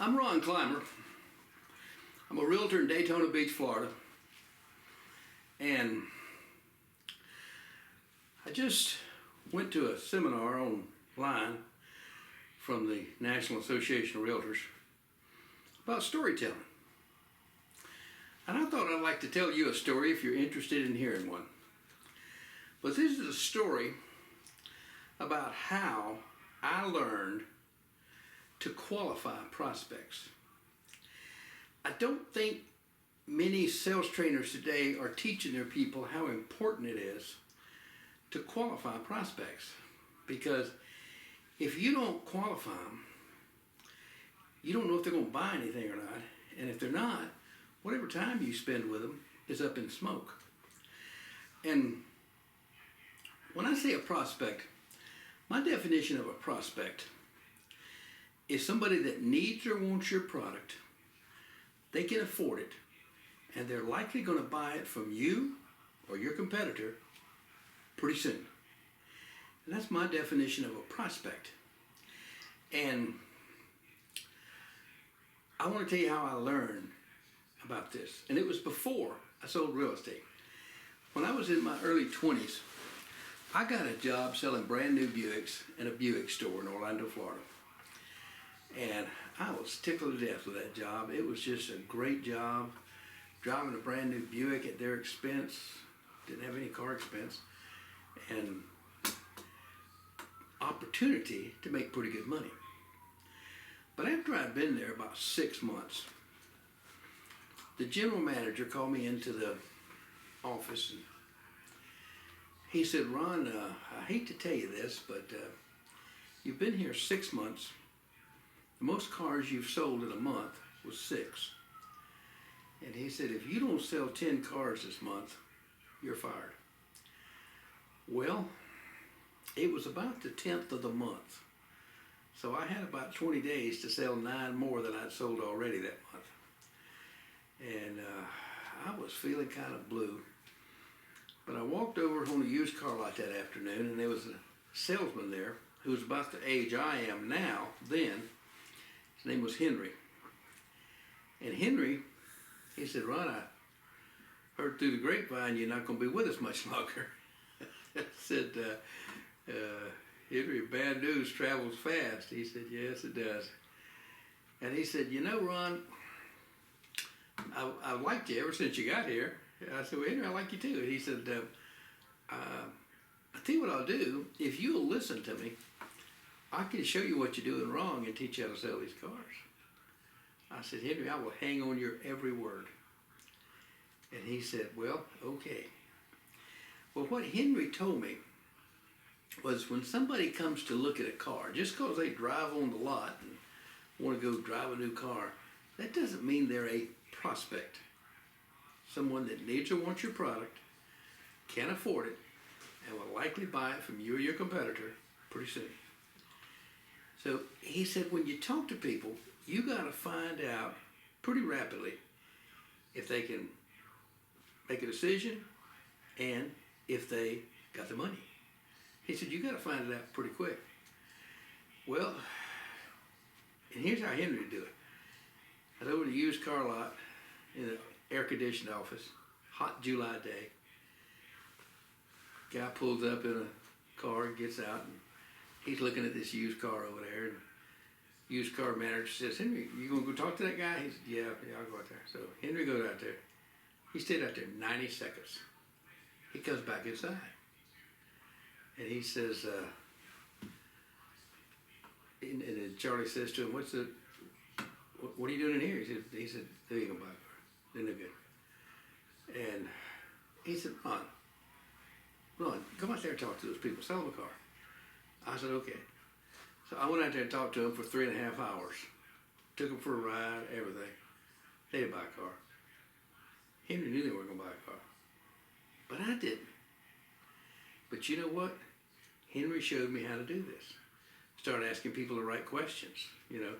I'm Ron Clymer. I'm a realtor in Daytona Beach, Florida. And I just went to a seminar online from the National Association of Realtors about storytelling. And I thought I'd like to tell you a story if you're interested in hearing one. But this is a story about how I learned to qualify prospects. I don't think many sales trainers today are teaching their people how important it is to qualify prospects, because if you don't qualify them, you don't know if they're going to buy anything or not, and if they're not, whatever time you spend with them is up in smoke. And when I say a prospect, my definition of a prospect is somebody that needs or wants your product, they can afford it, and they're likely going to buy it from you or your competitor pretty soon. And that's my definition of a prospect. And I want to tell you how I learned about this. And it was before I sold real estate. When I was in my early 20s, I got a job selling brand new Buicks in a Buick store in Orlando, Florida. And I was tickled to death with that job. It was just a great job. Driving a brand new Buick at their expense. Didn't have any car expense. And opportunity to make pretty good money. But after I'd been there about 6 months, the general manager called me into the office and he said, "Ron, I hate to tell you this, but you've been here 6 months. The most cars you've sold in a month was 6. And he said, if you don't sell 10 cars this month, you're fired." Well, it was about the 10th of the month. So I had about 20 days to sell 9 more than I'd sold already that month. And I was feeling kind of blue. But I walked over on a used car lot that afternoon, and there was a salesman there who was about the age I am now, then. His name was Henry. And Henry, he said, "Ron, I heard through the grapevine you're not going to be with us much longer." I said, "Henry, bad news travels fast." He said, "Yes, it does." And he said, "You know, Ron, I've liked you ever since you got here." I said, "Well, Henry, I like you too." And he said, "I'll tell you what I'll do. If you'll listen to me, I can show you what you're doing wrong and teach you how to sell these cars." I said, "Henry, I will hang on your every word." And he said, "Well, okay." Well, what Henry told me was when somebody comes to look at a car, just because they drive on the lot and want to go drive a new car, that doesn't mean they're a prospect. Someone that needs or wants your product, can afford it, and will likely buy it from you or your competitor pretty soon. So he said, when you talk to people, you got to find out pretty rapidly if they can make a decision and if they got the money. He said, you got to find it out pretty quick. Well, and here's how Henry would do it. I was over at a used car lot in an air-conditioned office, hot July day. Guy pulls up in a car, gets out, and he's looking at this used car over there. And used car manager says, "Henry, you gonna go talk to that guy?" He said, yeah, I'll go out there. So Henry goes out there. He stayed out there 90 seconds. He comes back inside. And he says, and then Charlie says to him, what are you doing in here? He said, "They ain't gonna buy a car. They're no good." And he said, Ron, come out there and talk to those people. Sell them a car." I said, "Okay." So I went out there and talked to them for 3.5 hours. Took them for a ride, everything. They didn't buy a car. Henry knew they weren't going to buy a car. But I didn't. But you know what? Henry showed me how to do this. Started asking people the right questions, you know.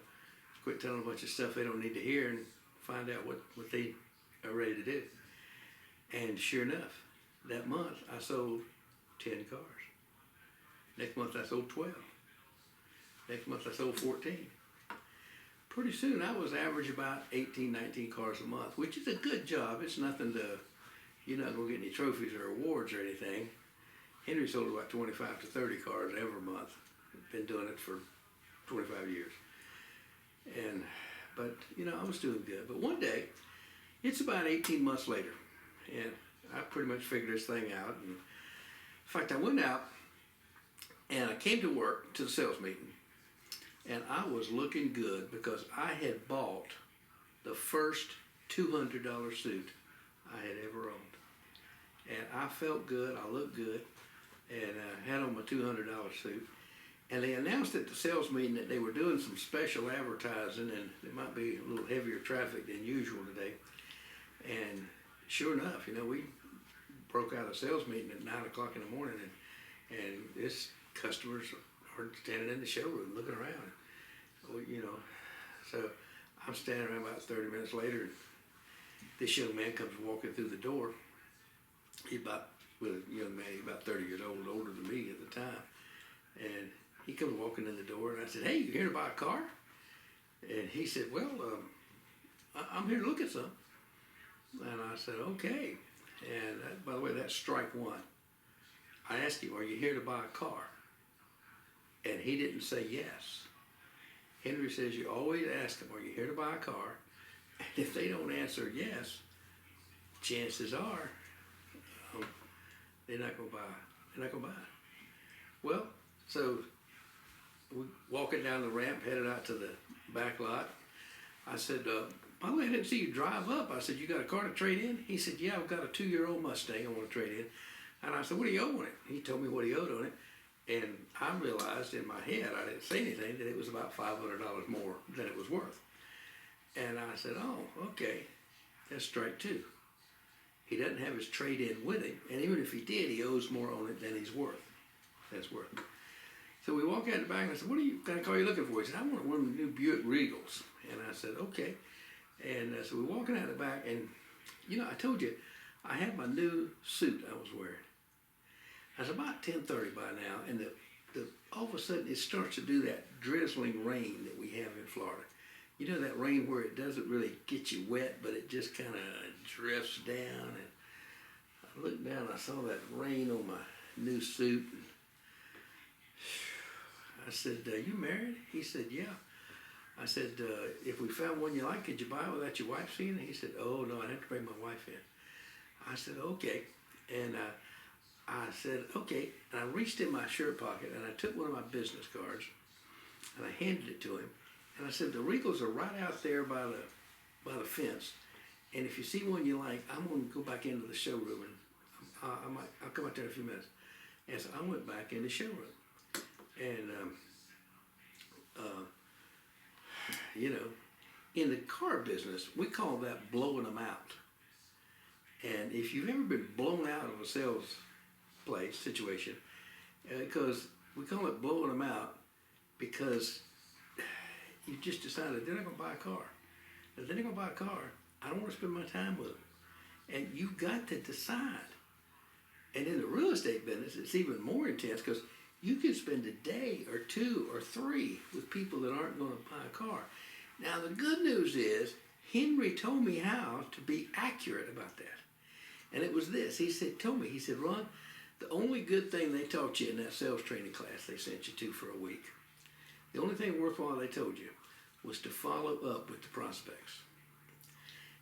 Quit telling them a bunch of stuff they don't need to hear and find out what they are ready to do. And sure enough, that month I sold 10 cars. Next month I sold 12. Next month I sold 14. pretty soon I was average about 18, 19 cars a month, which is a good job. It's nothing to, you're not going to get any trophies or awards or anything. Henry sold about 25 to 30 cars every month. Been doing it for 25 years. But I was doing good. But one day, it's about 18 months later, and I pretty much figured this thing out. And in fact, I went out and I came to work to the sales meeting, and I was looking good because I had bought the first $200 suit I had ever owned. And I felt good, I looked good, and I had on my $200 suit. And they announced at the sales meeting that they were doing some special advertising, and it might be a little heavier traffic than usual today. And sure enough, we broke out of the sales meeting at 9 o'clock in the morning, and this customers are standing in the showroom looking around. So I'm standing around about 30 minutes later, and this young man comes walking through the door. He's about 30 years old, older than me at the time. And he comes walking in the door, and I said, "Hey, you here to buy a car?" And he said, "Well, I'm here to look at some." And I said, "Okay." And by the way, that's strike one. I asked him, "Are you here to buy a car?" And he didn't say yes. Henry says you always ask them, "Are you here to buy a car?" And if they don't answer yes, chances are they're not going to buy. They're not going to buy it. Well, so we walking down the ramp, headed out to the back lot. I said, "By the way, I didn't see you drive up." I said, "You got a car to trade in?" He said, "Yeah, I've got a 2-year-old Mustang I want to trade in." And I said, "What do you owe on it?" He told me what he owed on it. And I realized in my head, I didn't say anything, that it was about $500 more than it was worth. And I said, "Oh, okay, that's strike two." He doesn't have his trade-in with him, and even if he did, he owes more on it than he's worth. That's worth. So we walk out the back, and I said, "What kind of car are you looking for?" He said, "I want one of the new Buick Regals." And I said, "Okay." And so we're walking out the back, and I told you, I had my new suit I was wearing. It was about 10:30 by now, and all of a sudden it starts to do that drizzling rain that we have in Florida. That rain where it doesn't really get you wet, but it just kind of drifts down. And I looked down, I saw that rain on my new suit. And I said, "You married?" He said, "Yeah." I said, "If we found one you like, could you buy it without your wife seeing it?" He said, "Oh, no, I'd have to bring my wife in." I said, "Okay." And I said, "Okay." And I reached in my shirt pocket, and I took one of my business cards, and I handed it to him. And I said, "The Regals are right out there by the fence. And if you see one you like, I'm going to go back into the showroom, and I'll come out there in a few minutes." And so I went back in the showroom. And, in the car business, we call that blowing them out. And if you've ever been blown out of a sales place situation, because we call it blowing them out because you just decided they're not going to buy a car. If they're not going to buy a car, I don't want to spend my time with them. And you've got to decide. And in the real estate business, it's even more intense because you can spend a day or 2 or 3 with people that aren't going to buy a car. Now, the good news is Henry told me how to be accurate about that. And it was this. He said, "Ron, the only good thing they taught you in that sales training class they sent you to for a week, the only thing worthwhile they told you was to follow up with the prospects."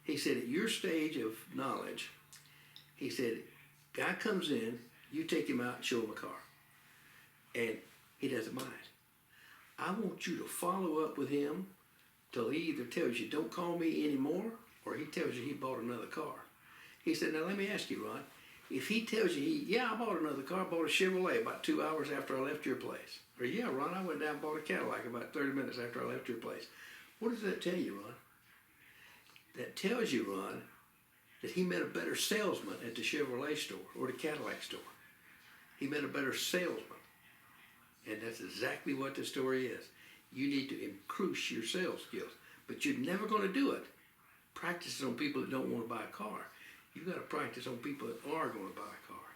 He said, "At your stage of knowledge," he said, "guy comes in, you take him out and show him a car. And he doesn't mind. I want you to follow up with him till he either tells you, 'Don't call me anymore,' or he tells you he bought another car." He said, "Now let me ask you, Ron, if he tells you, 'Yeah, I bought another car, I bought a Chevrolet about 2 hours after I left your place.' Or, 'Yeah, Ron, I went down and bought a Cadillac about 30 minutes after I left your place.' What does that tell you, Ron?" That tells you, Ron, that he met a better salesman at the Chevrolet store or the Cadillac store. He met a better salesman. And that's exactly what the story is. You need to increase your sales skills. But you're never going to do it practicing on people that don't want to buy a car. You've got to practice on people that are going to buy a car.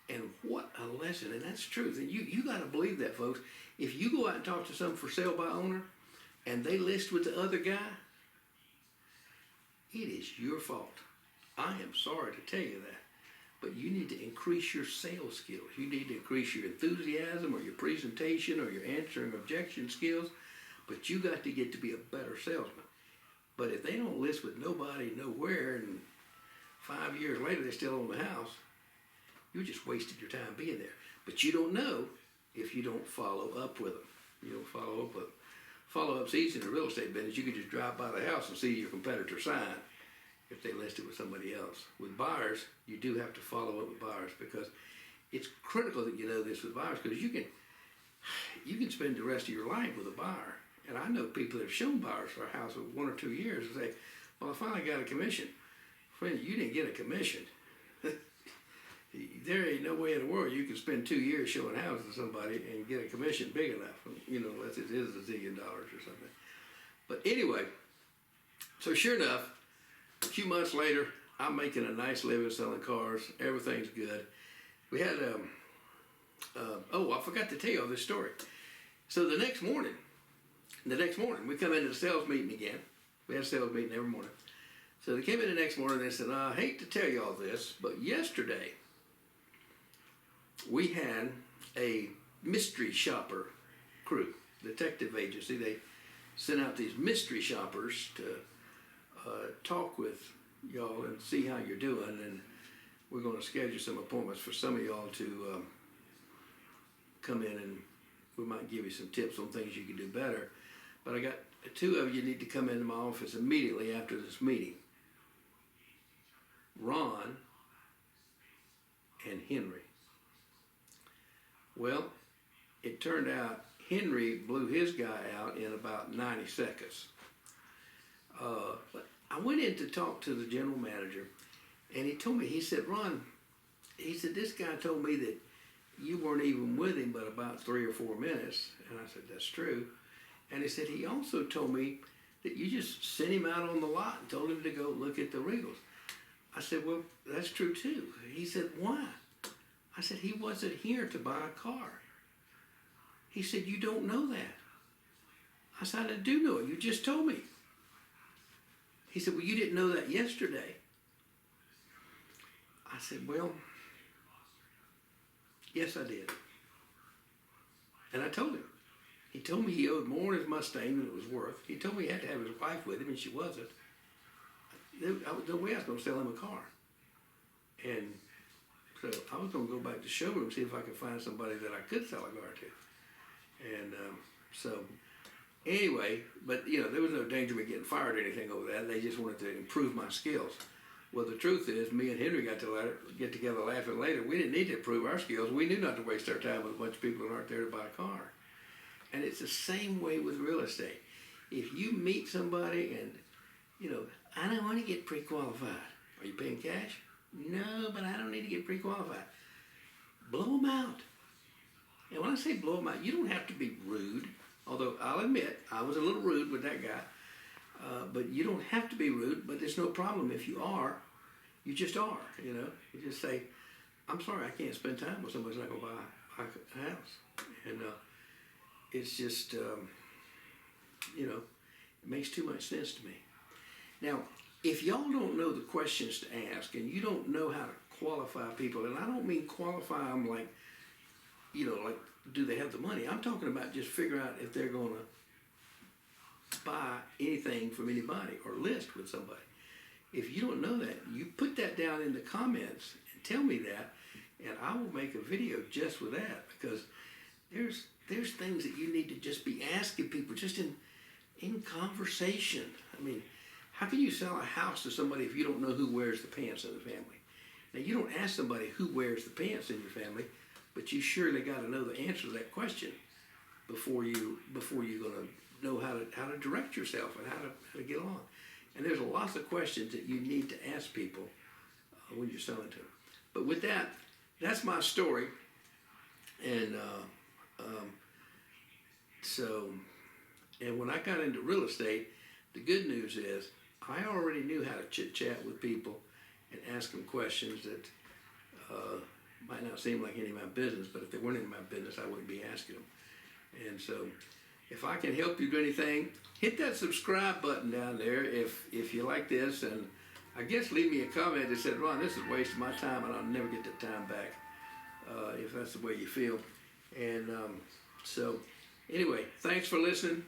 And what a lesson. And that's truth. And you got to believe that, folks. If you go out and talk to some for sale by owner, and they list with the other guy, it is your fault. I am sorry to tell you that. But you need to increase your sales skills. You need to increase your enthusiasm or your presentation or your answering objection skills. But you got to get to be a better salesman. But if they don't list with nobody, nowhere, and 5 years later they still own the house, you just wasted your time being there. But you don't know if you don't follow up with them. You don't follow up with them. Follow-up's easy in the real estate business. You can just drive by the house and see your competitor sign if they list it with somebody else. With buyers, you do have to follow up with buyers because it's critical that you know this with buyers because you can spend the rest of your life with a buyer. And I know people that have shown buyers for a house for 1 or 2 years and say, well, I finally got a commission. Friend, you didn't get a commission. There ain't no way in the world you can spend 2 years showing houses to somebody and get a commission big enough, unless it is $1 zillion or something. But anyway, so sure enough, a few months later, I'm making a nice living selling cars. Everything's good. We had, I forgot to tell you all this story. So the next morning, we come into the sales meeting again. We had a sales meeting every morning. So they came in the next morning and they said, I hate to tell you all this, but yesterday we had a mystery shopper crew, detective agency. They sent out these mystery shoppers to talk with y'all and see how you're doing, and we're going to schedule some appointments for some of y'all to come in, and we might give you some tips on things you can do better. But I got 2 of you need to come into my office immediately after this meeting. Ron and Henry. Well, it turned out Henry blew his guy out in about 90 seconds. But I went in to talk to the general manager, and he told me, he said, Ron, he said, this guy told me that you weren't even with him but about 3 or 4 minutes. And I said, that's true. And he said, he also told me that you just sent him out on the lot and told him to go look at the Regals. I said, well, that's true too. He said, why? I said, he wasn't here to buy a car. He said, you don't know that. I said, I do know it. You just told me. He said, well, you didn't know that yesterday. I said, well, yes, I did. And I told him. He told me he owed more on his Mustang than it was worth. He told me he had to have his wife with him, and she wasn't. No way I was going to sell him a car. And so I was going to go back to the showroom and see if I could find somebody that I could sell a car to. And so anyway, but there was no danger of me getting fired or anything over that. They just wanted to improve my skills. Well, the truth is, me and Henry got to get together laughing later. We didn't need to improve our skills. We knew not to waste our time with a bunch of people who aren't there to buy a car. And it's the same way with real estate. If you meet somebody and, I don't want to get pre-qualified. Are you paying cash? No, but I don't need to get pre-qualified. Blow them out. And when I say blow them out, you don't have to be rude. Although I'll admit, I was a little rude with that guy. But you don't have to be rude, but there's no problem if you are. You just are, You just say, I'm sorry, I can't spend time with somebody who's not going to buy a house. And it's just, it makes too much sense to me. Now, if y'all don't know the questions to ask and you don't know how to qualify people, and I don't mean qualify them like, like do they have the money? I'm talking about just figure out if they're going to buy anything from anybody or list with somebody. If you don't know that, you put that down in the comments and tell me that, and I will make a video just with that, because there's things that you need to just be asking people just in conversation. I mean, how can you sell a house to somebody if you don't know who wears the pants in the family? Now, you don't ask somebody who wears the pants in your family, but you surely got to know the answer to that question before you're going to know how to direct yourself and how to get along. And there's lots of questions that you need to ask people when you're selling to them. But with that, that's my story. And and when I got into real estate, the good news is I already knew how to chit-chat with people and ask them questions that might not seem like any of my business, but if they weren't in my business, I wouldn't be asking them. And so if I can help you do anything, hit that subscribe button down there if you like this, and I guess leave me a comment that said, Ron, this is wasting my time and I'll never get that time back, if that's the way you feel. And so anyway, thanks for listening.